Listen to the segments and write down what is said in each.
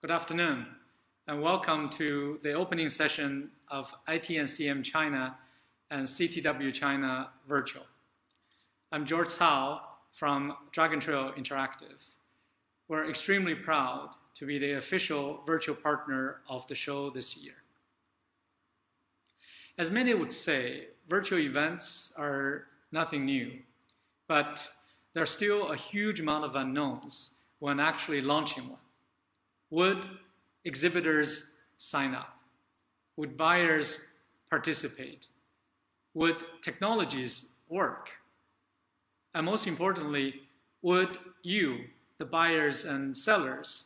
Good afternoon, and welcome to the opening session of IT&CM China and CTW China Virtual. I'm George Cao from Dragon Trail Interactive. We're extremely proud to be the official virtual partner of the show this year. As many would say, virtual events are nothing new, but there's still a huge amount of unknowns when actually launching one. Would exhibitors sign up? Would buyers participate? Would technologies work? And most importantly, would you, the buyers and sellers,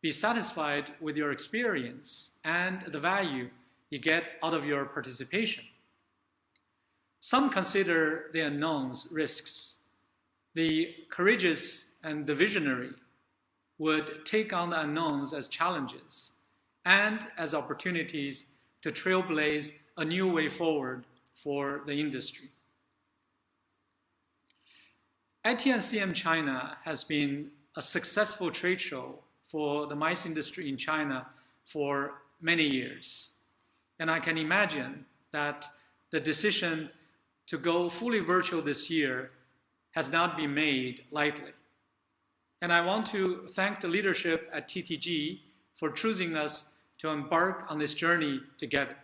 be satisfied with your experience and the value you get out of your participation? Some consider the unknowns risks. The courageous and the visionary would take on the unknowns as challenges and as opportunities to trailblaze a new way forward for the industry. IT&CM China has been a successful trade show for the mice industry in China for many years. And I can imagine that the decision to go fully virtual this year has not been made lightly. And I want to thank the leadership at TTG for choosing us to embark on this journey together.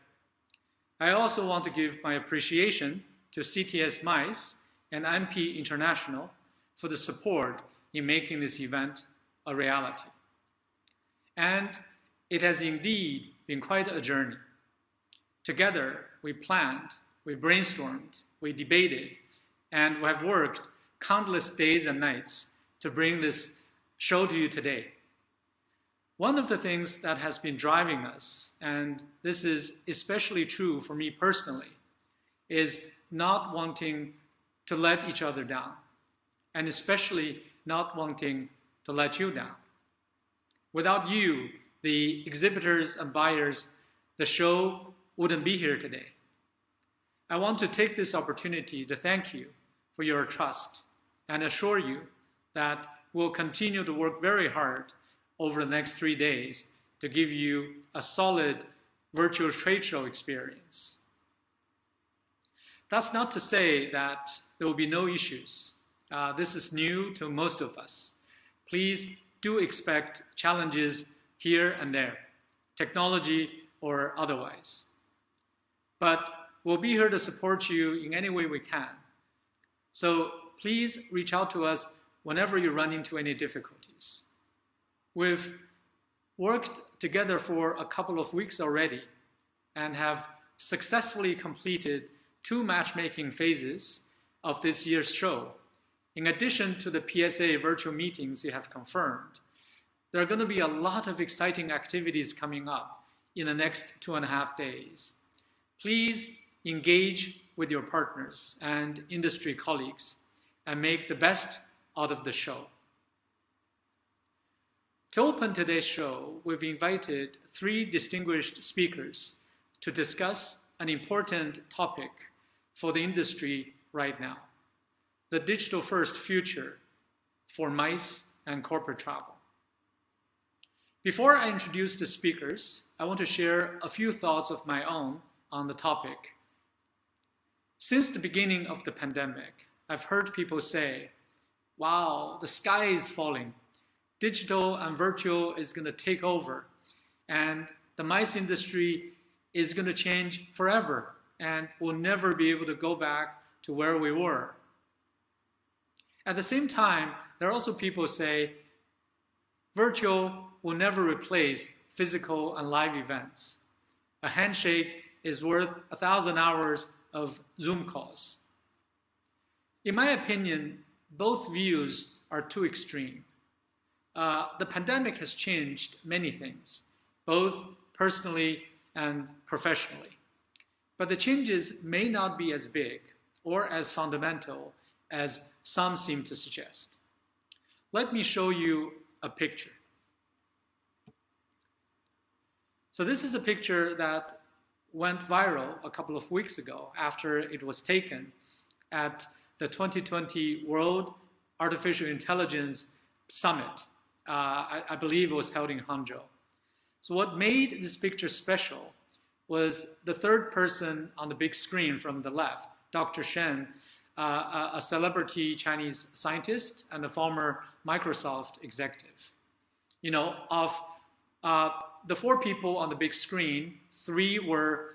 I also want to give my appreciation to CTS Mice and MP International for the support in making this event a reality. And it has indeed been quite a journey. Together, we planned, we brainstormed, we debated, and we have worked countless days and nights to bring this show to you today. One of the things that has been driving us, and this is especially true for me personally, is not wanting to let each other down, and especially not wanting to let you down. Without you, the exhibitors and buyers, the show wouldn't be here today. I want to take this opportunity to thank you for your trust and assure you that we'll continue to work very hard over the next 3 days to give you a solid virtual trade show experience. That's not to say that there will be no issues. This is new to most of us. Please do expect challenges here and there, technology or otherwise. But we'll be here to support you in any way we can. So please reach out to us whenever you run into any difficulties. We've worked together for a couple of weeks already and have successfully completed 2 matchmaking phases of this year's show. In addition to the PSA virtual meetings you have confirmed, there are going to be a lot of exciting activities coming up in the next 2.5 days. Please engage with your partners and industry colleagues and make the best out of the show. To open today's show, we've invited 3 distinguished speakers to discuss an important topic for the industry right now: the digital-first future for MICE and corporate travel. Before I introduce the speakers, I want to share a few thoughts of my own on the topic. Since the beginning of the pandemic, I've heard people say, wow, the sky is falling. Digital and virtual is going to take over, and the mice industry is going to change forever, and we'll never be able to go back to where we were. At the same time, there are also people who say, virtual will never replace physical and live events. A handshake is worth 1,000 hours of Zoom calls. In my opinion, both views are too extreme. The pandemic has changed many things, both personally and professionally. But the changes may not be as big or as fundamental as some seem to suggest. Let me show you a picture. So this is a picture that went viral a couple of weeks ago after it was taken at the 2020 World Artificial Intelligence Summit I believe it was held in Hangzhou. So what made this picture special was the third person on the big screen from the left, Dr. Shen, a celebrity Chinese scientist and a former Microsoft executive. Of the four people on the big screen, three were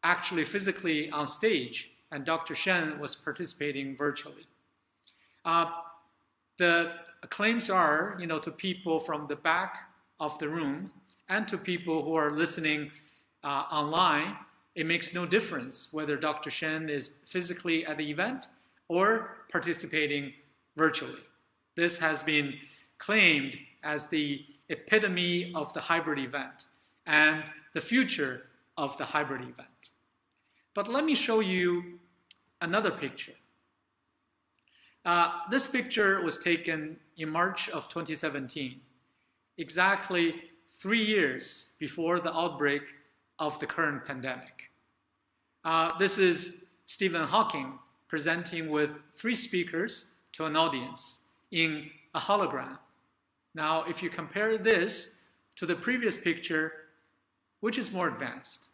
actually physically on stage, and Dr. Shen was participating virtually. The claims are, to people from the back of the room and to people who are listening online, it makes no difference whether Dr. Shen is physically at the event or participating virtually. This has been claimed as the epitome of the hybrid event and the future of the hybrid event. But let me show you another picture. This picture was taken in March of 2017, exactly 3 years before the outbreak of the current pandemic. This is Stephen Hawking presenting with 3 speakers to an audience in a hologram. Now, if you compare this to the previous picture, which is more advanced?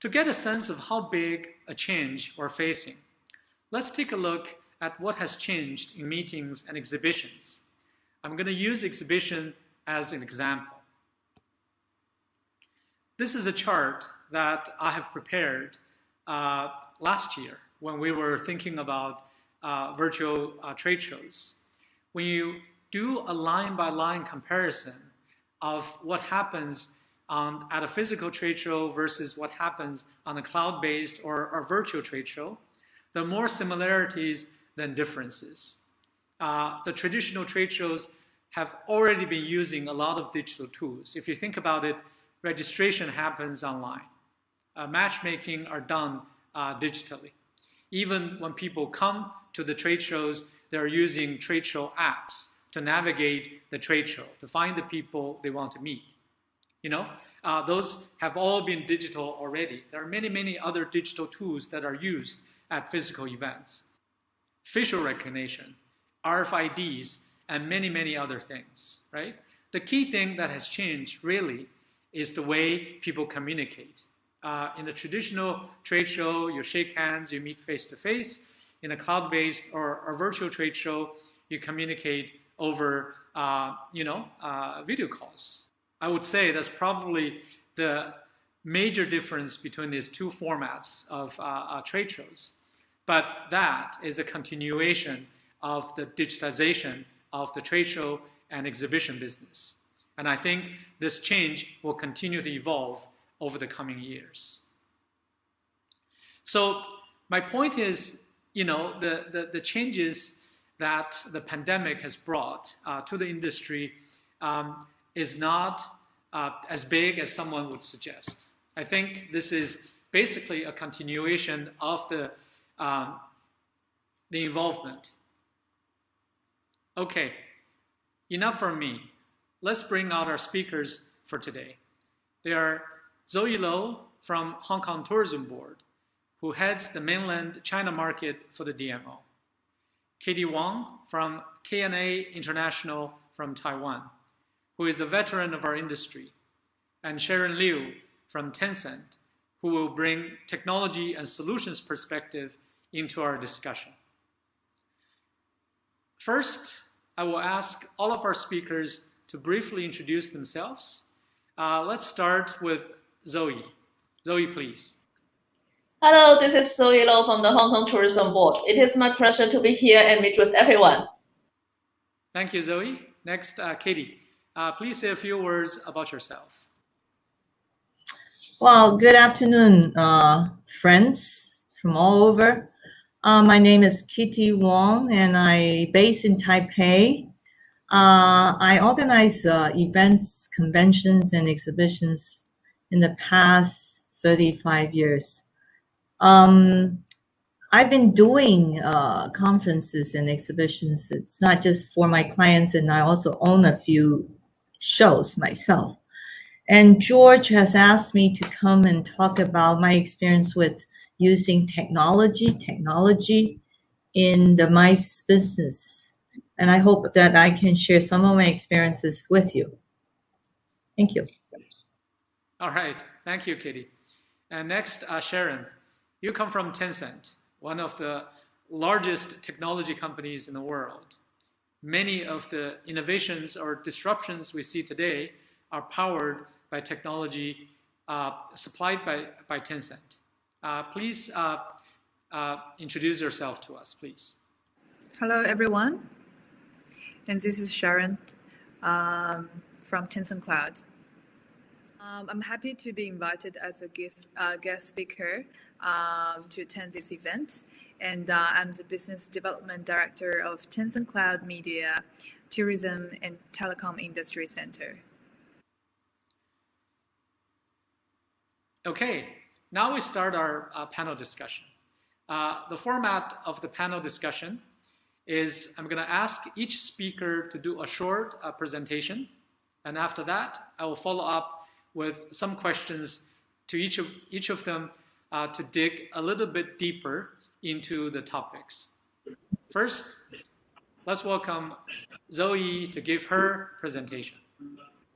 To get a sense of how big a change we're facing, let's take a look at what has changed in meetings and exhibitions. I'm going to use exhibition as an example. This is a chart that I have prepared last year when we were thinking about virtual trade shows. When you do a line-by-line comparison of what happens at a physical trade show versus what happens on a cloud-based or virtual trade show, there are more similarities than differences. The traditional trade shows have already been using a lot of digital tools. If you think about it, registration happens online. Matchmaking are done digitally. Even when people come to the trade shows, they're using trade show apps to navigate the trade show, to find the people they want to meet. Those have all been digital already. There are many, many other digital tools that are used at physical events. Facial recognition, RFIDs, and many, many other things, right? The key thing that has changed really is the way people communicate. In the traditional trade show, you shake hands, you meet face-to-face. In a cloud-based or virtual trade show, you communicate over video calls. I would say that's probably the major difference between these two formats of trade shows. But that is a continuation of the digitization of the trade show and exhibition business. And I think this change will continue to evolve over the coming years. So my point is, the changes that the pandemic has brought to the industry is not as big as someone would suggest. I think this is basically a continuation of the involvement. Okay, enough from me. Let's bring out our speakers for today. They are Zoe Lo from Hong Kong Tourism Board, who heads the mainland China market for the DMO. Katie Wang from KNA International from Taiwan, who is a veteran of our industry, and Sharon Liu from Tencent, who will bring technology and solutions perspective into our discussion. First, I will ask all of our speakers to briefly introduce themselves. Let's start with Zoe. Zoe, please. Hello, this is Zoe Lo from the Hong Kong Tourism Board. It is my pleasure to be here and meet with everyone. Thank you, Zoe. Next, Katie. Please say a few words about yourself. Well, good afternoon, friends from all over. My name is Kitty Wong, and I based in Taipei. I organize events, conventions, and exhibitions in the past 35 years. I've been doing conferences and exhibitions. It's not just for my clients, and I also own a few shows myself. And George has asked me to come and talk about my experience with using technology in the MICE business. and I hope that I can share some of my experiences with you. Thank you. All right. Thank you, Kitty. And next, Sharon. You come from Tencent, one of the largest technology companies in the world. Many of the innovations or disruptions we see today are powered by technology supplied by Tencent. Please introduce yourself to us, please. Hello, everyone. And this is Sharon from Tencent Cloud. I'm happy to be invited as a guest speaker to attend this event. And I'm the Business Development Director of Tencent Cloud Media, Tourism and Telecom Industry Center. Okay, now we start our panel discussion. The format of the panel discussion is I'm going to ask each speaker to do a short presentation. And after that, I will follow up with some questions to each of them to dig a little bit deeper into the topics. First, let's welcome Zoe to give her presentation.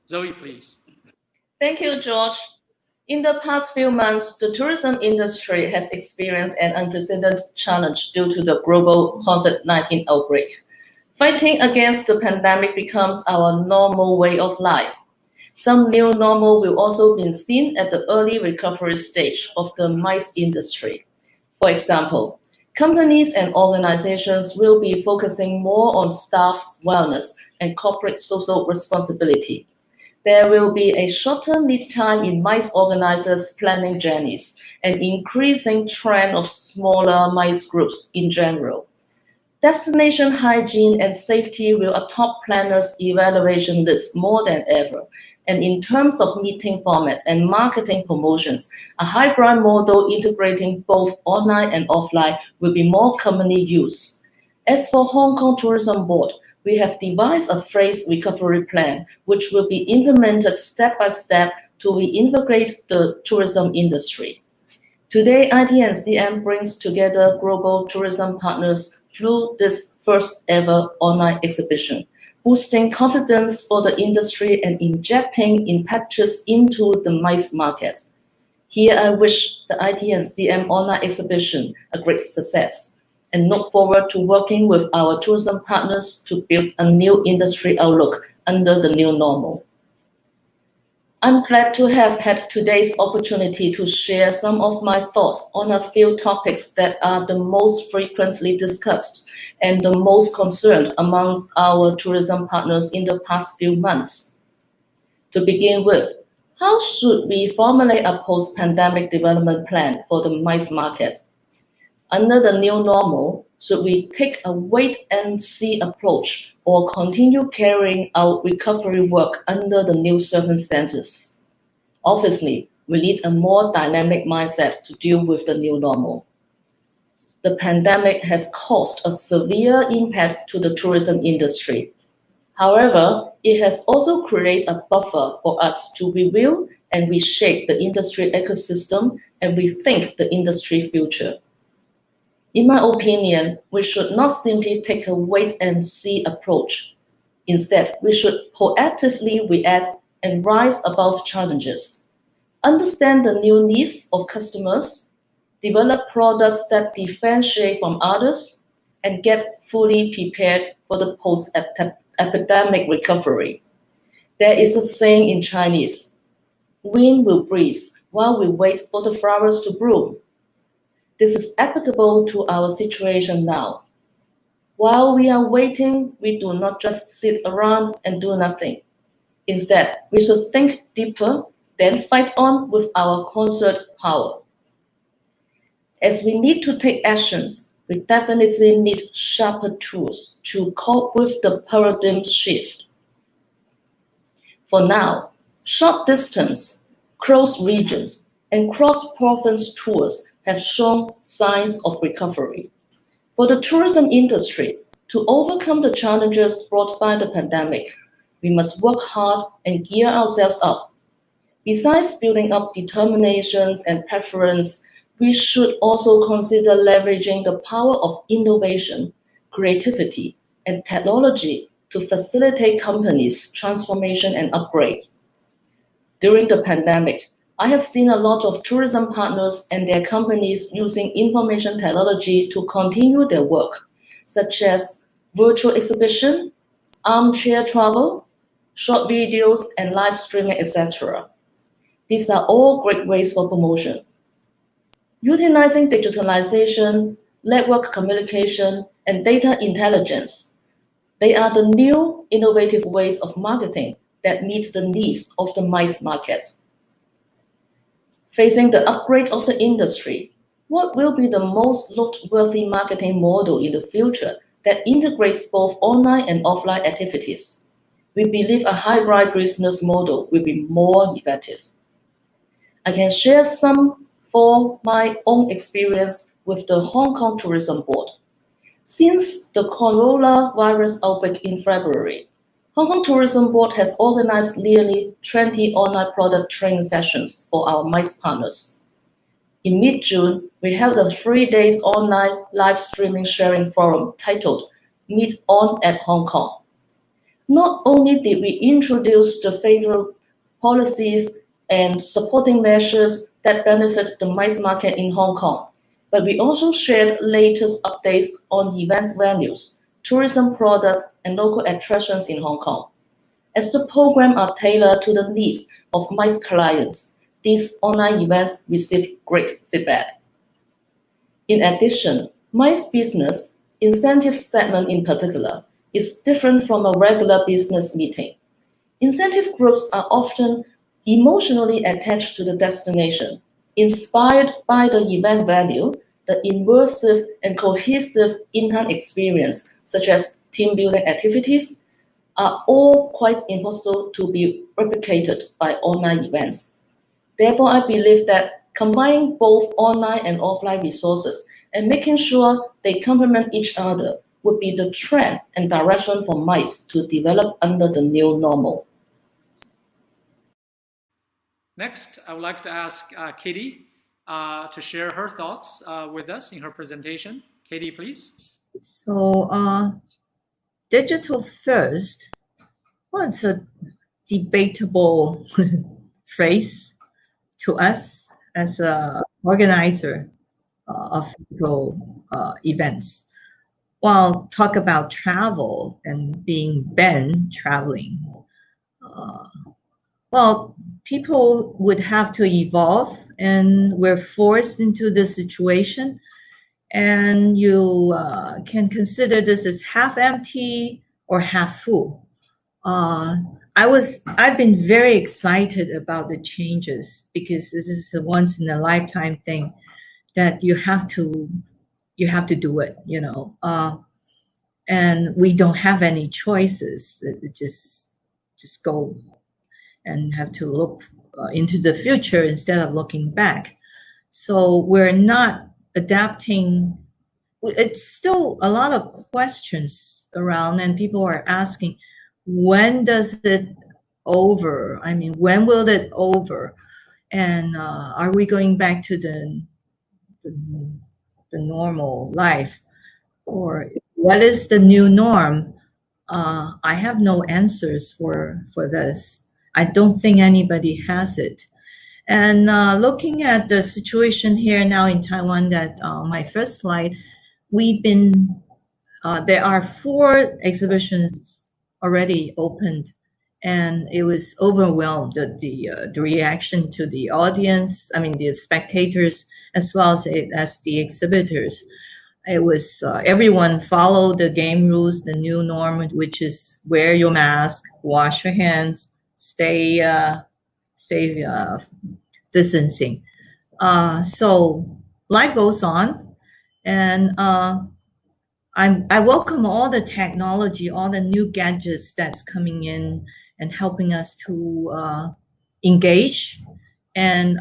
Zoe, please. Thank you, George. In the past few months, the tourism industry has experienced an unprecedented challenge due to the global COVID-19 outbreak. Fighting against the pandemic becomes our normal way of life. Some new normal will also be seen at the early recovery stage of the MICE industry. For example, companies and organizations will be focusing more on staff's wellness and corporate social responsibility. There will be a shorter lead time in MICE organizers' planning journeys, an increasing trend of smaller MICE groups in general. Destination hygiene and safety will atop planners' evaluation list more than ever. And in terms of meeting formats and marketing promotions, a hybrid model integrating both online and offline will be more commonly used. As for Hong Kong Tourism Board, we have devised a phased recovery plan, which will be implemented step by step to reinvigorate the tourism industry. Today, IT&CM brings together global tourism partners through this first ever online exhibition, boosting confidence for the industry and injecting impetus into the MICE market. Here I wish the IT&CM online exhibition a great success and look forward to working with our tourism partners to build a new industry outlook under the new normal. I'm glad to have had today's opportunity to share some of my thoughts on a few topics that are the most frequently discussed and the most concerned amongst our tourism partners in the past few months. To begin with, how should we formulate a post-pandemic development plan for the MICE market? Under the new normal, should we take a wait-and-see approach or continue carrying out recovery work under the new circumstances? Obviously, we need a more dynamic mindset to deal with the new normal. The pandemic has caused a severe impact to the tourism industry. However, it has also created a buffer for us to review and reshape the industry ecosystem and rethink the industry future. In my opinion, we should not simply take a wait-and-see approach. Instead, we should proactively react and rise above challenges. Understand the new needs of customers, develop products that differentiate from others, and get fully prepared for the post-epidemic recovery. There is a saying in Chinese, "Wind will breathe while we wait for the flowers to bloom." This is applicable to our situation now. While we are waiting, we do not just sit around and do nothing. Instead, we should think deeper, then fight on with our concert power. As we need to take actions, we definitely need sharper tools to cope with the paradigm shift. For now, short distance, close regions, and cross-province tours have shown signs of recovery. For the tourism industry, to overcome the challenges brought by the pandemic, we must work hard and gear ourselves up. Besides building up determinations and preference, we should also consider leveraging the power of innovation, creativity, and technology to facilitate companies' transformation and upgrade. During the pandemic, I have seen a lot of tourism partners and their companies using information technology to continue their work, such as virtual exhibition, armchair travel, short videos, and live streaming, etc. These are all great ways for promotion. Utilizing digitalization, network communication, and data intelligence, they are the new innovative ways of marketing that meet the needs of the MICE market. Facing the upgrade of the industry, what will be the most noteworthy marketing model in the future that integrates both online and offline activities? We believe a hybrid business model will be more effective. I can share some for my own experience with the Hong Kong Tourism Board. Since the coronavirus outbreak in February, Hong Kong Tourism Board has organized nearly 20 online product training sessions for our MICE partners. In mid-June, we held a 3-day online live streaming sharing forum titled Meet On at Hong Kong. Not only did we introduce the favorable policies and supporting measures that benefit the MICE market in Hong Kong, but we also shared latest updates on events venues, tourism products, and local attractions in Hong Kong. As the program are tailored to the needs of MICE clients, these online events received great feedback. In addition, MICE business, incentive segment in particular, is different from a regular business meeting. Incentive groups are often emotionally attached to the destination, inspired by the event value, the immersive and cohesive in-time experience, such as team building activities, are all quite impossible to be replicated by online events. Therefore, I believe that combining both online and offline resources and making sure they complement each other would be the trend and direction for MICE to develop under the new normal. Next, I would like to ask Katie to share her thoughts with us in her presentation. Katie, please. So, digital first, well, it's a debatable phrase to us as an organizer of physical events. While talk about travel and being banned traveling, well, people would have to evolve, and we're forced into this situation. And you can consider this as half empty or half full. I've been very excited about the changes because this is a once in a lifetime thing that you have to do it, you know. And we don't have any choices. Just go and have to look into the future instead of looking back. So we're not adapting. It's still a lot of questions around, and people are asking, when does it over? I mean, when will it over? And are we going back to the normal life, or what is the new norm? I have no answers for this. I don't think anybody has it. And looking at the situation here now in Taiwan, that my first slide, we've been, there are 4 exhibitions already opened, and it was overwhelmed, the reaction to the audience, I mean the spectators, as well as the exhibitors. It was, everyone followed the game rules, the new norm, which is wear your mask, wash your hands, stay distancing. So life goes on, and I welcome all the technology, all the new gadgets that's coming in and helping us to engage, and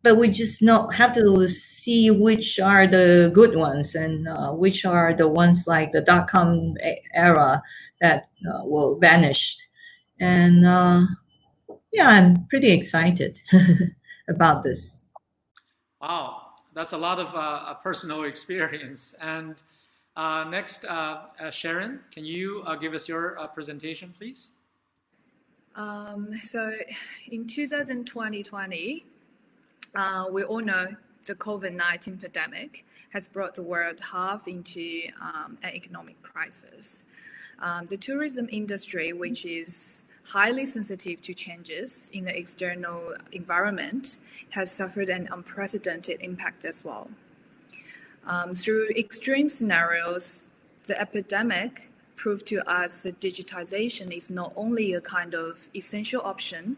but we just have to see which are the good ones and which are the ones like the .com era that will vanish. And yeah, I'm pretty excited about this. Wow, that's a lot of personal experience. And Next, Sharon, can you give us your presentation, please? So in 2020, we all know the COVID-19 pandemic has brought the world half into an economic crisis. The tourism industry, which is highly sensitive to changes in the external environment, has suffered an unprecedented impact as well. Through extreme scenarios, the epidemic proved to us that digitization is not only a kind of essential option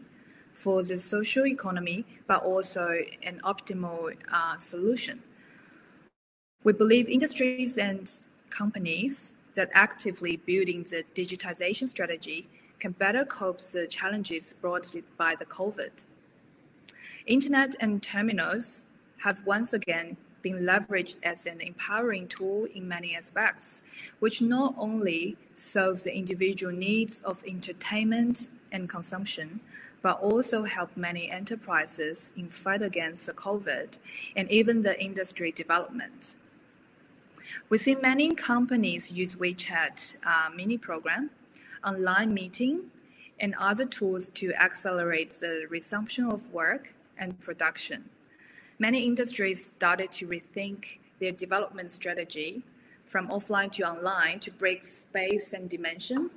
for the social economy, but also an optimal solution. We believe industries and companies that actively building the digitization strategy can better cope the challenges brought by the COVID. Internet and terminals have once again been leveraged as an empowering tool in many aspects, which not only solve the individual needs of entertainment and consumption, but also help many enterprises in fight against the COVID and even the industry development. We see many companies use WeChat mini program, online meeting, and other tools to accelerate the resumption of work and production. Many industries started to rethink their development strategy from offline to online to break space and dimension.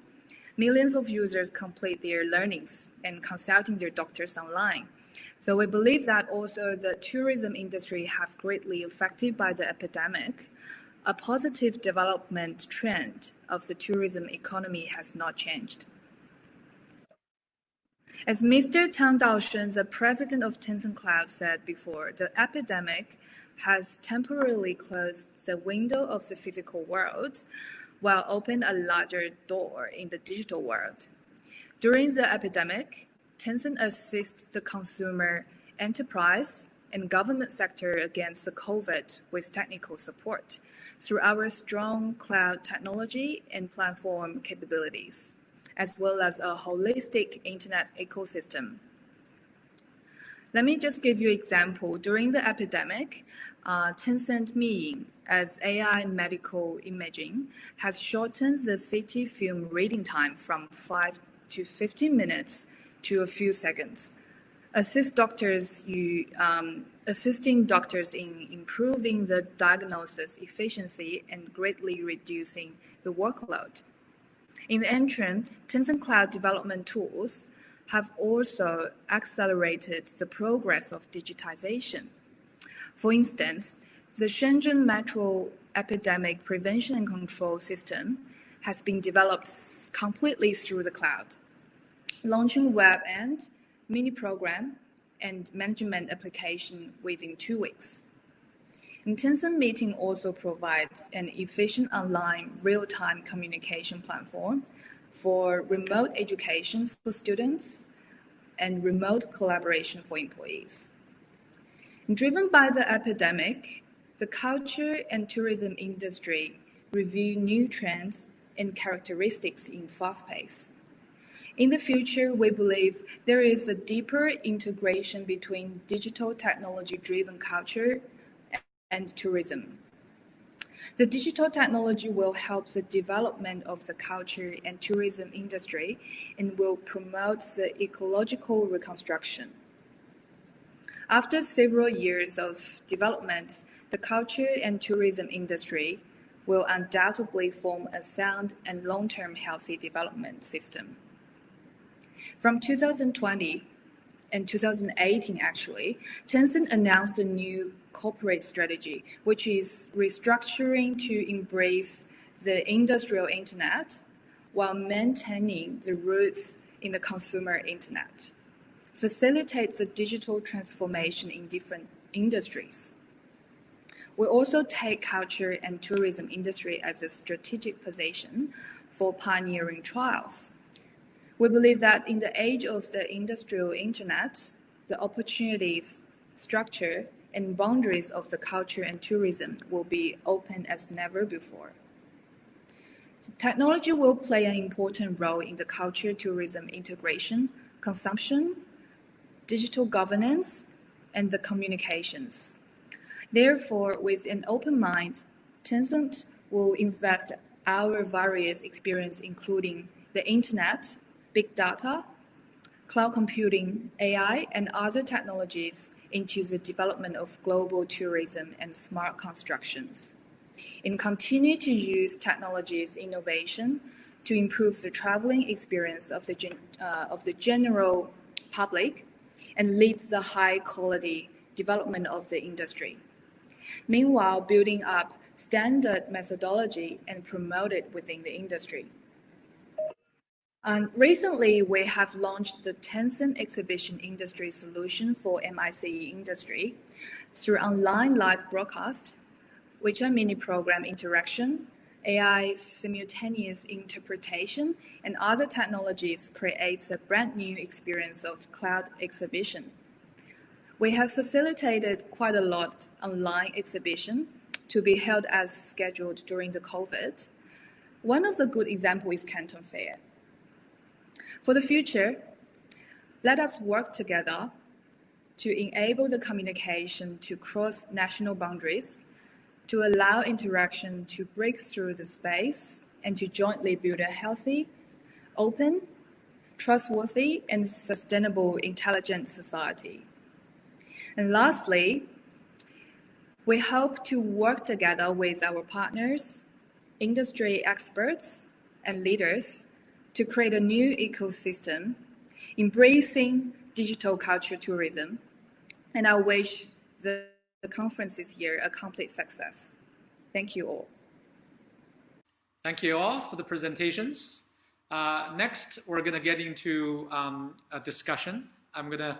Millions of users complete their learnings and consulting their doctors online. So we believe that also the tourism industry have greatly affected by the epidemic. A positive development trend of the tourism economy has not changed. As Mr. Tang Daoshen, the president of Tencent Cloud, said before, the epidemic has temporarily closed the window of the physical world while opened a larger door in the digital world. During the epidemic, Tencent assists the consumer, enterprise, and government sector against the COVID with technical support through our strong cloud technology and platform capabilities, as well as a holistic internet ecosystem. Let me just give you an example. During the epidemic, Tencent Meeting as AI medical imaging has shortened the CT film reading time from 5 to 15 minutes to a few seconds, assisting doctors in improving the diagnosis efficiency and greatly reducing the workload. In the interim, Tencent Cloud development tools have also accelerated the progress of digitization. For instance, the Shenzhen Metro Epidemic Prevention and Control System has been developed completely through the cloud, launching web-end, mini program, and management application within 2 weeks. And Tencent Meeting also provides an efficient online real-time communication platform for remote education for students and remote collaboration for employees. Driven by the epidemic, the culture and tourism industry review new trends and characteristics in fast pace. In the future, we believe there is a deeper integration between digital technology-driven culture and tourism. The digital technology will help the development of the culture and tourism industry and will promote the ecological reconstruction. After several years of development, the culture and tourism industry will undoubtedly form a sound and long-term healthy development system. From 2020 and 2018, actually, Tencent announced a new corporate strategy, which is restructuring to embrace the industrial internet while maintaining the roots in the consumer internet, facilitate the digital transformation in different industries. We also take culture and tourism industry as a strategic position for pioneering trials. We believe that in the age of the industrial internet, the opportunities, structure, and boundaries of the culture and tourism will be open as never before. Technology will play an important role in the culture-tourism integration, consumption, digital governance, and the communications. Therefore, with an open mind, Tencent will invest our various experience, including the internet, big data, cloud computing, AI, and other technologies into the development of global tourism and smart constructions, and continue to use technologies innovation to improve the traveling experience of the general public and lead the high-quality development of the industry. Meanwhile, building up standard methodology and promote it within the industry. And recently, we have launched the Tencent Exhibition Industry Solution for MICE industry through online live broadcast, which are mini program interaction, AI simultaneous interpretation, and other technologies creates a brand new experience of cloud exhibition. We have facilitated quite a lot online exhibition to be held as scheduled during the COVID. One of the good examples is Canton Fair. For the future, let us work together to enable the communication to cross national boundaries, to allow interaction to break through the space, and to jointly build a healthy, open, trustworthy, and sustainable intelligent society. And lastly, we hope to work together with our partners, industry experts, and leaders to create a new ecosystem, embracing digital culture tourism. And I wish the conference this year a complete success. Thank you all. Thank you all for the presentations. Next, we're going to get into a discussion. I'm going to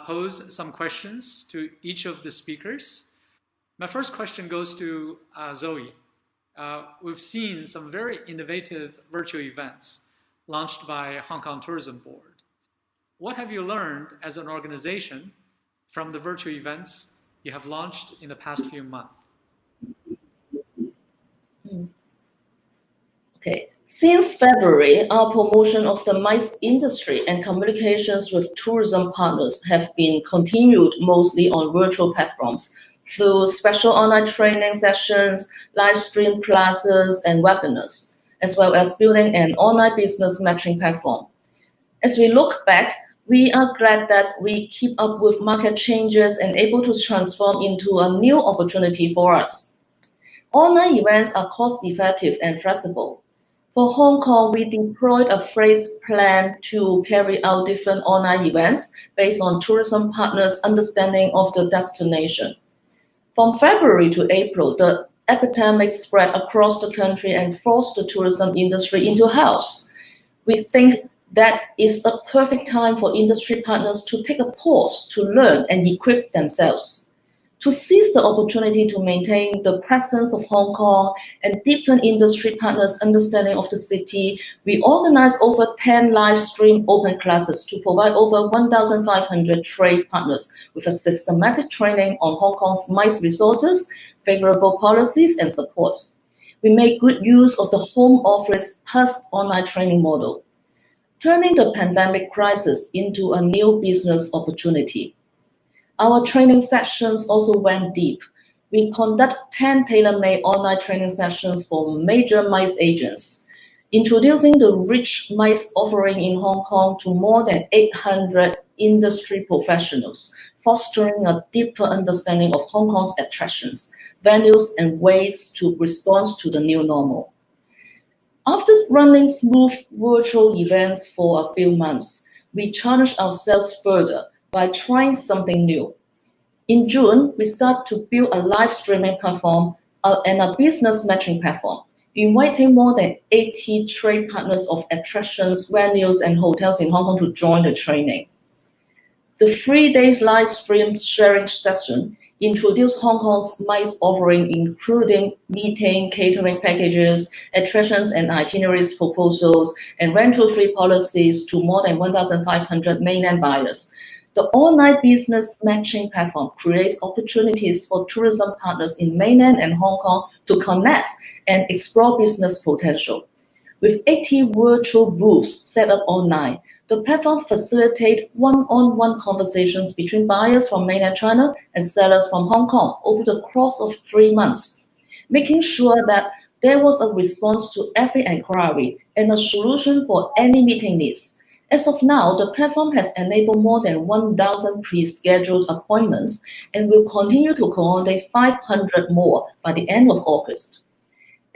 pose some questions to each of the speakers. My first question goes to Zoe. We've seen some very innovative virtual events launched by Hong Kong Tourism Board. What have you learned as an organization from the virtual events you have launched in the past few months? Okay. Since February, our promotion of the MICE industry and communications with tourism partners have been continued mostly on virtual platforms through special online training sessions, live stream classes, and webinars, as well as building an online business matching platform. As we look back, we are glad that we keep up with market changes and able to transform into a new opportunity for us. Online events are cost-effective and flexible. For Hong Kong, we deployed a phased plan to carry out different online events based on tourism partners' understanding of the destination. From February to April, the epidemic spread across the country and forced the tourism industry into health. We think that is a perfect time for industry partners to take a pause to learn and equip themselves. To seize the opportunity to maintain the presence of Hong Kong and deepen industry partners' understanding of the city, we organized over 10 live stream open classes to provide over 1,500 trade partners with a systematic training on Hong Kong's MICE resources, favorable policies, and support. We made good use of the home office plus online training model, turning the pandemic crisis into a new business opportunity. Our training sessions also went deep. We conduct 10 tailor-made online training sessions for major MICE agents, introducing the rich MICE offering in Hong Kong to more than 800 industry professionals, fostering a deeper understanding of Hong Kong's attractions, venues, and ways to respond to the new normal. After running smooth virtual events for a few months, we challenged ourselves further by trying something new. In June, we started to build a live streaming platform and a business matching platform, inviting more than 80 trade partners of attractions, venues, and hotels in Hong Kong to join the training. The 3 days live stream sharing session introduced Hong Kong's MICE offering, including meeting, catering packages, attractions and itineraries proposals, and rental-free policies to more than 1,500 mainland buyers. The online business matching platform creates opportunities for tourism partners in mainland and Hong Kong to connect and explore business potential. With 80 virtual booths set up online, the platform facilitates one-on-one conversations between buyers from mainland China and sellers from Hong Kong over the course of 3 months, making sure that there was a response to every inquiry and a solution for any meeting needs. As of now, the platform has enabled more than 1,000 pre-scheduled appointments and will continue to coordinate 500 more by the end of August.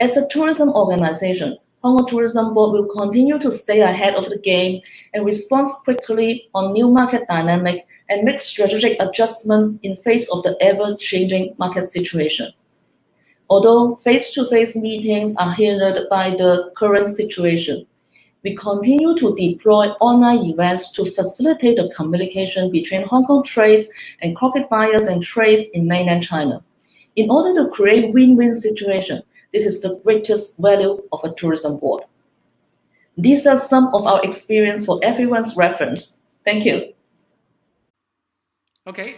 As a tourism organization, Hong Kong Tourism Board will continue to stay ahead of the game and respond quickly on new market dynamic and make strategic adjustment in face of the ever-changing market situation. Although face-to-face meetings are hindered by the current situation, we continue to deploy online events to facilitate the communication between Hong Kong trades and corporate buyers and trades in mainland China. In order to create win-win situation, this is the greatest value of a tourism board. These are some of our experience for everyone's reference. Thank you. Okay,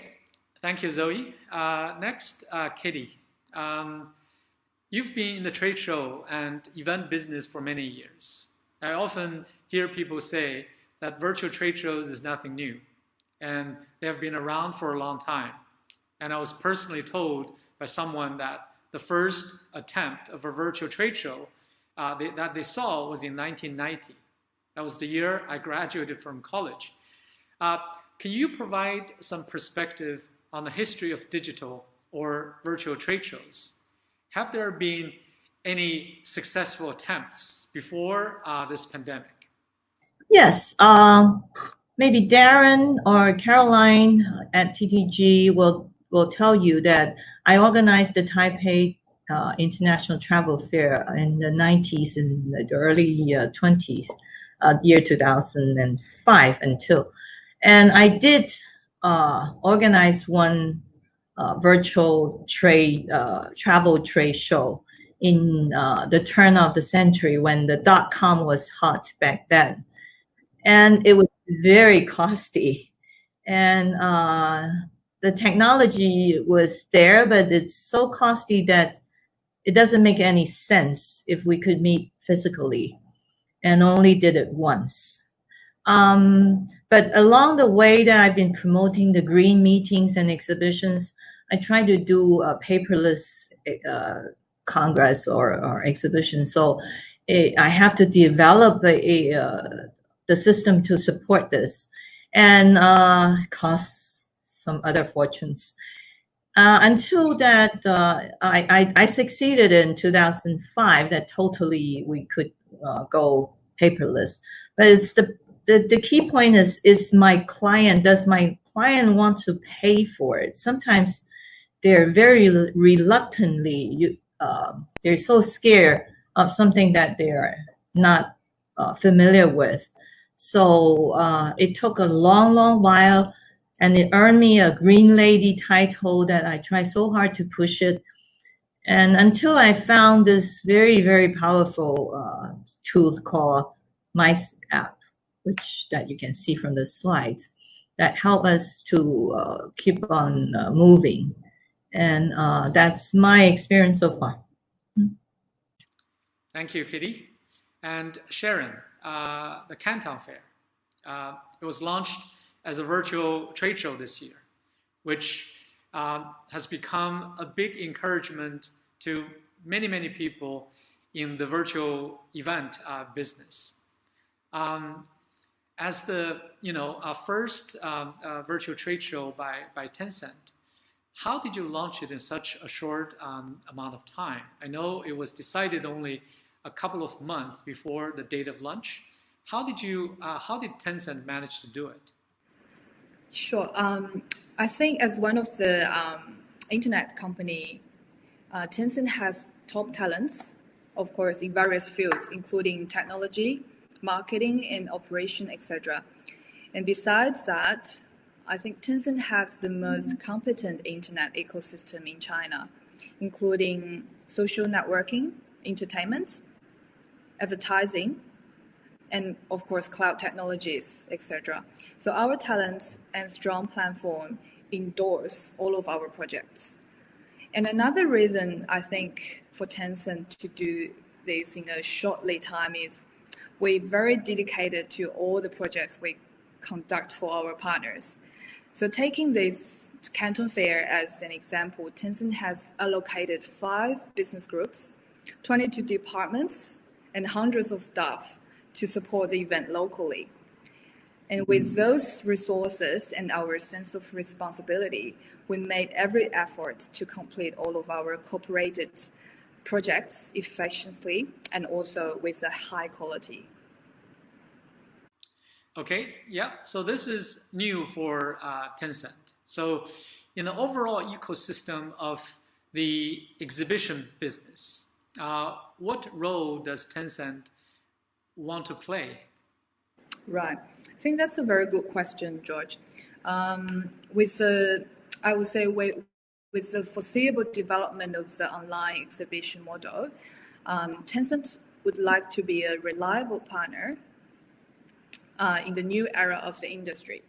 thank you, Zoe. Next, Kitty. You've been in the trade show and event business for many years. I often hear people say that virtual trade shows is nothing new, and they have been around for a long time. And I was personally told by someone that the first attempt of a virtual trade show that they saw was in 1990. That was the year I graduated from college. Can you provide some perspective on the history of digital or virtual trade shows? Have there been any successful attempts before this pandemic? Yes, maybe Darren or Caroline at TTG will tell you that I organized the Taipei International Travel Fair in the 90s and the early 20s, year 2005 until. And I did organize one virtual trade, travel trade show in the turn of the century when the .com was hot back then. And it was very costly. And the technology was there, but it's so costly that it doesn't make any sense if we could meet physically, and only did it once. But along the way that I've been promoting the green meetings and exhibitions, I try to do a paperless congress or exhibition. So I have to develop the system to support this, and costs some other fortunes. Until that, I succeeded in 2005 that totally we could go paperless. But it's the key point is my client. Does my client want to pay for it? Sometimes they're very reluctantly, they're so scared of something that they're not familiar with. So it took a long while, and it earned me a Green Lady title that I tried so hard to push it. And until I found this very, very powerful tool called Mice app, which that you can see from the slides, that help us to keep on moving. And that's my experience so far. Thank you, Kitty. And Sharon, the Canton Fair. It was launched as a virtual trade show this year, which has become a big encouragement to many people in the virtual event business. As the first virtual trade show by Tencent, how did you launch it in such a short amount of time? I know it was decided only a couple of months before the date of launch. How did Tencent manage to do it? Sure. I think as one of the internet company, Tencent has top talents, of course, in various fields, including technology, marketing, and operation, etc. And besides that, I think Tencent has the most competent internet ecosystem in China, including social networking, entertainment, advertising, and of course, cloud technologies, etc. So our talents and strong platform endorse all of our projects. And another reason I think for Tencent to do this in a short lead time is we're very dedicated to all the projects we conduct for our partners. So taking this Canton Fair as an example, Tencent has allocated 5 business groups 22 departments, and hundreds of staff to support the event locally. And with those resources and our sense of responsibility, we made every effort to complete all of our cooperated projects efficiently and also with a high quality. Okay, yeah, so this is new for Tencent. So in the overall ecosystem of the exhibition business, what role does Tencent want to play? Right. I think that's a very good question, George. With the foreseeable development of the online exhibition model, Tencent would like to be a reliable partner in the new era of the industry.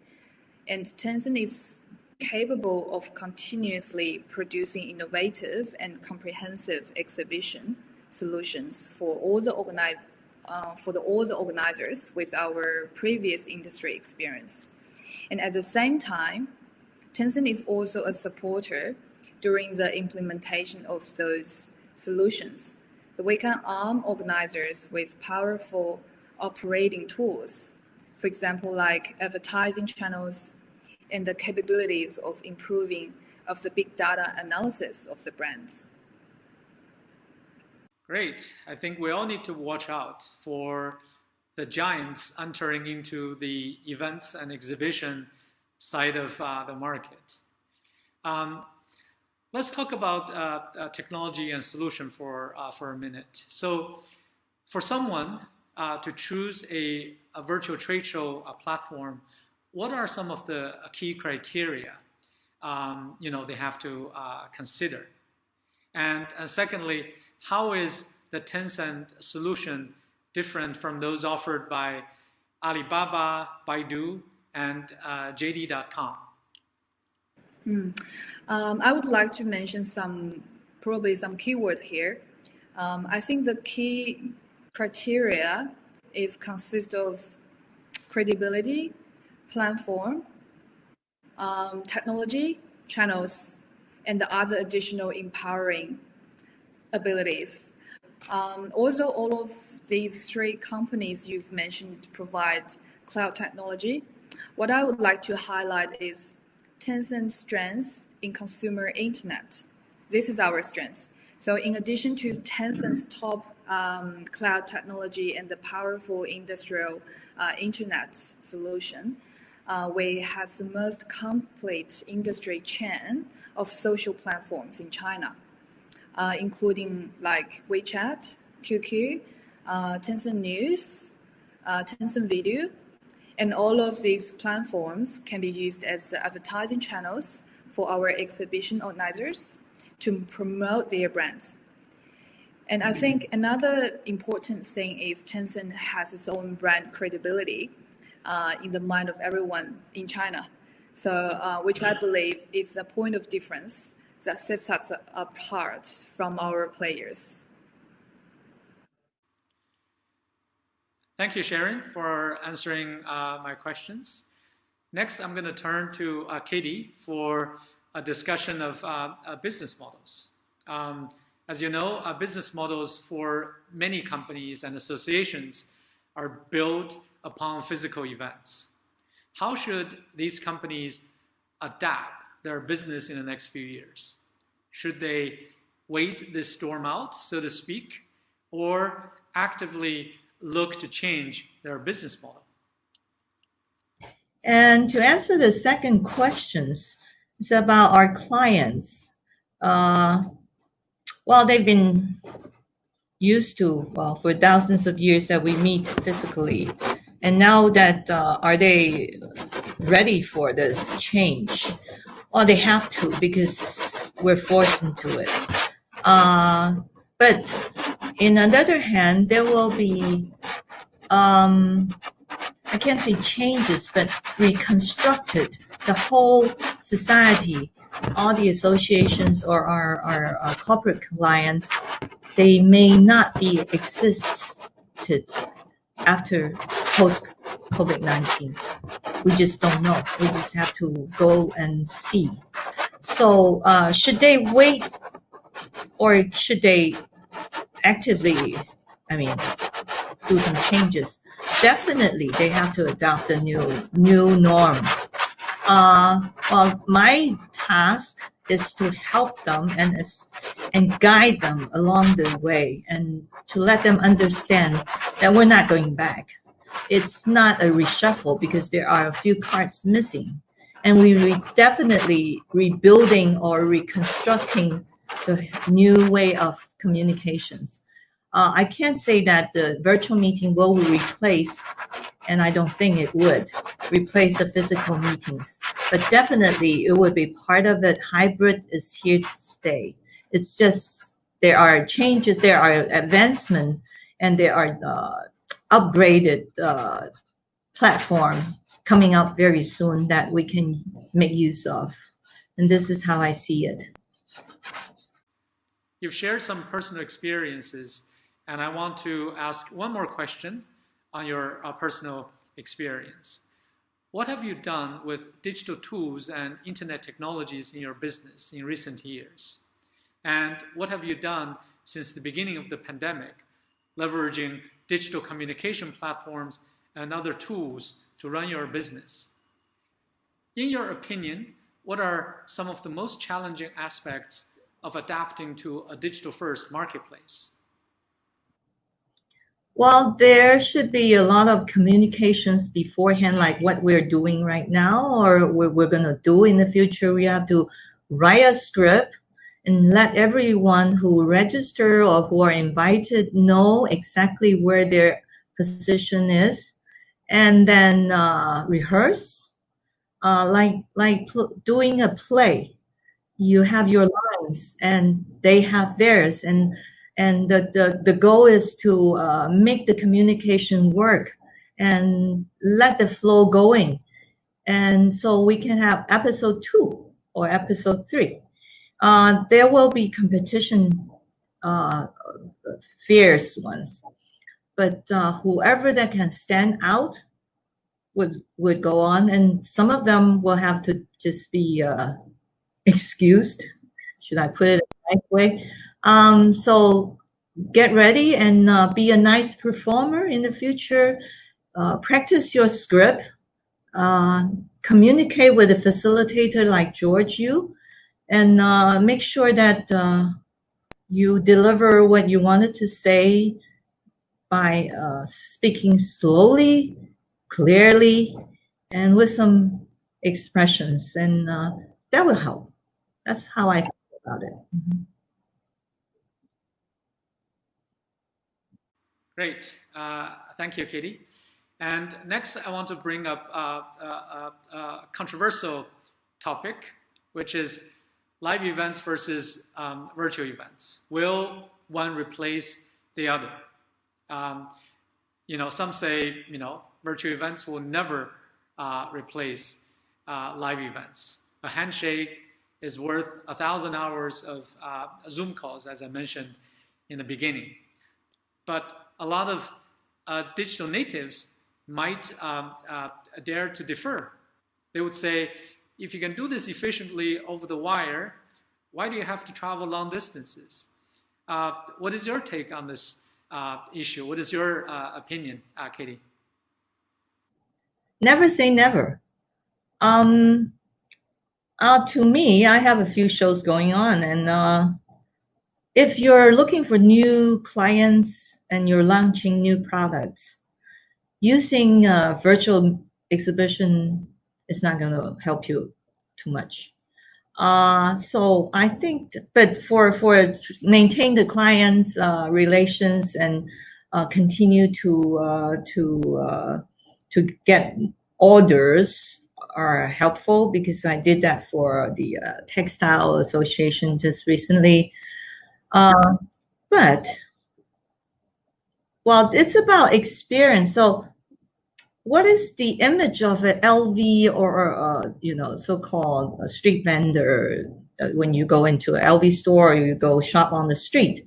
And Tencent is capable of continuously producing innovative and comprehensive exhibition solutions for all the organizers with our previous industry experience. And at the same time, Tencent is also a supporter during the implementation of those solutions. We can arm organizers with powerful operating tools, for example, like advertising channels and the capabilities of improving of the big data analysis of the brands. Great. I think we all need to watch out for the giants entering into the events and exhibition side of the market. Let's talk about technology and solution for a minute. So for someone to choose a virtual trade show platform, what are some of the key criteria they have to consider? And secondly, how is the Tencent solution different from those offered by Alibaba, Baidu, and JD.com? I would like to mention probably some keywords here. I think the key criteria consists of credibility, platform, technology, channels, and the other additional empowering abilities. Also, all of these three companies you've mentioned provide cloud technology. What I would like to highlight is Tencent's strengths in consumer internet. This is our strength. So in addition to Tencent's top cloud technology and the powerful industrial internet solution, we have the most complete industry chain of social platforms in China, including like WeChat, QQ, Tencent News, Tencent Video, and all of these platforms can be used as advertising channels for our exhibition organizers to promote their brands. And I think another important thing is Tencent has its own brand credibility in the mind of everyone in China. So, which I believe is a point of difference that sets us apart from our players. Thank you, Sharon, for answering my questions. Next, I'm going to turn to Katie for a discussion of business models. As you know, business models for many companies and associations are built upon physical events. How should these companies adapt their business in the next few years? Should they wait this storm out, so to speak, or actively look to change their business model? And to answer the second questions, it's about our clients. Well, they've been used to, for thousands of years that we meet physically. And now that, are they ready for this change? Well, they have to because we're forced into it. But in another hand, there will be, I can't say changes, but reconstructed the whole society, all the associations or our corporate clients, they may not be existed after post-COVID-19. We just don't know. We just have to go and see. So should they wait or should they actively, do some changes. Definitely, they have to adopt a new norm. Well, my task is to help them and guide them along the way, and to let them understand that we're not going back. It's not a reshuffle because there are a few cards missing, and we definitely rebuilding or reconstructing the new way of communications. I can't say that the virtual meeting will replace, and I don't think it would replace the physical meetings, but definitely it would be part of it. Hybrid is here to stay. It's just there are changes, there are advancements, and there are upgraded platform coming up very soon that we can make use of. And this is how I see it. You've shared some personal experiences, and I want to ask one more question on your personal experience. What have you done with digital tools and internet technologies in your business in recent years? And what have you done since the beginning of the pandemic, leveraging digital communication platforms and other tools to run your business? In your opinion, what are some of the most challenging aspects of adapting to a digital-first marketplace? Well, there should be a lot of communications beforehand, like what we're doing right now or what we're going to do in the future. We have to write a script and let everyone who register or who are invited know exactly where their position is, and then rehearse, like doing a play. You have your lines and they have theirs, and the goal is to make the communication work and let the flow going, and so we can have episode 2 or episode 3. There will be competition, fierce ones, but whoever that can stand out would go on, and some of them will have to just be excused. Should I put it the right way? So get ready and be a nice performer in the future. Practice your script. Communicate with a facilitator like George Yu, and make sure that you deliver what you wanted to say by speaking slowly, clearly, and with some expressions, and that will help. That's how I feel about it. Mm-hmm. Great. Thank you, Katie. And next, I want to bring up a controversial topic, which is live events versus virtual events. Will one replace the other? Some say, virtual events will never replace live events. A handshake is worth 1,000 hours of Zoom calls, as I mentioned in the beginning. But a lot of digital natives might dare to defer. They would say, if you can do this efficiently over the wire, why do you have to travel long distances? What is your take on this issue? What is your opinion, Katie? Never say never. To me, I have a few shows going on, and if you're looking for new clients and you're launching new products, using virtual exhibition is not going to help you too much. So I think, but for maintain the clients' relations and continue to get orders are helpful, because I did that for the Textile Association just recently. But well, it's about experience. So what is the image of an LV or so-called a street vendor when you go into an LV store or you go shop on the street?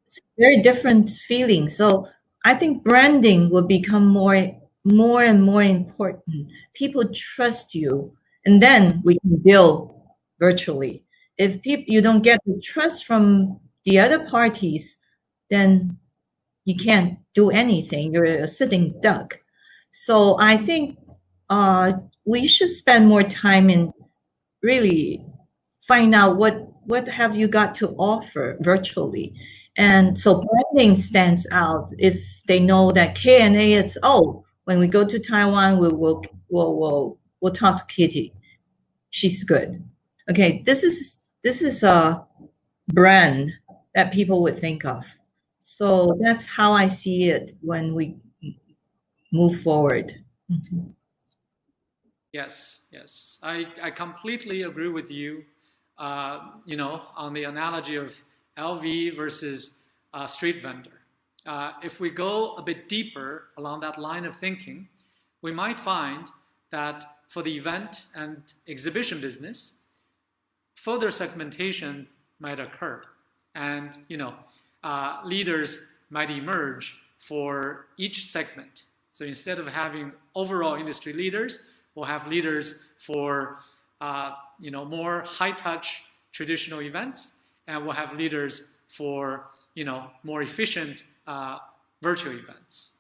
It's a very different feeling. So I think branding will become more and more important. People trust you, and then we can build virtually. If you don't get the trust from the other parties, then you can't do anything. You're a sitting duck. So I think we should spend more time in really find out what have you got to offer virtually. And so branding stands out if they know that K&A is, oh, when we go to Taiwan, we'll talk to Kitty. She's good. Okay, this is a brand that people would think of. So that's how I see it when we move forward. Mm-hmm. Yes, yes. I completely agree with you, on the analogy of LV versus street vendor. If we go a bit deeper along that line of thinking, we might find that for the event and exhibition business, further segmentation might occur. And, leaders might emerge for each segment. So instead of having overall industry leaders, we'll have leaders for, more high-touch traditional events, and we'll have leaders for, more efficient virtual events.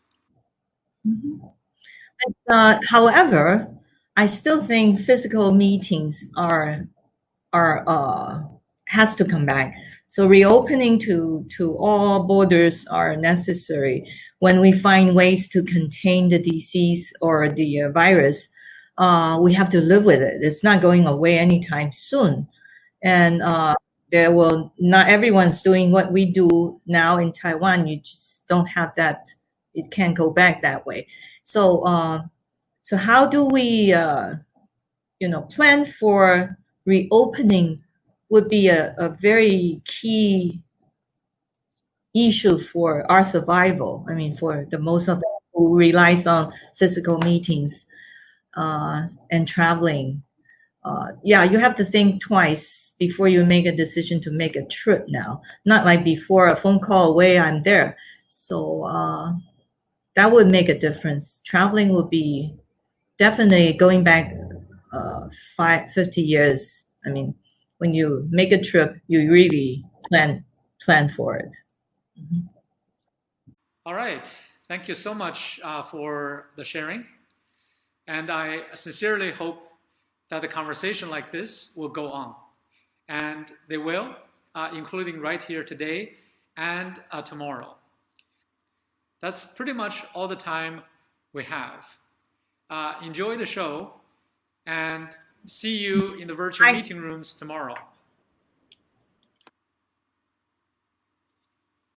Mm-hmm. But, however, I still think physical meetings has to come back. So reopening to all borders are necessary when we find ways to contain the disease or the virus. We have to live with it. It's not going away anytime soon. And not everyone's doing what we do now in Taiwan. You just don't have that. It can't go back that way. So, so how do we, plan for reopening would be a very key issue for our survival. I mean, for the most of us who relies on physical meetings and traveling. You have to think twice before you make a decision to make a trip now. Not like before, a phone call away, I'm there. So that would make a difference. Traveling would be definitely going back 50 years. I mean, when you make a trip, you really plan for it. Mm-hmm. All right. Thank you so much for the sharing. And I sincerely hope that a conversation like this will go on. And they will, including right here today and tomorrow. That's pretty much all the time we have. Enjoy the show and see you in the virtual meeting rooms tomorrow.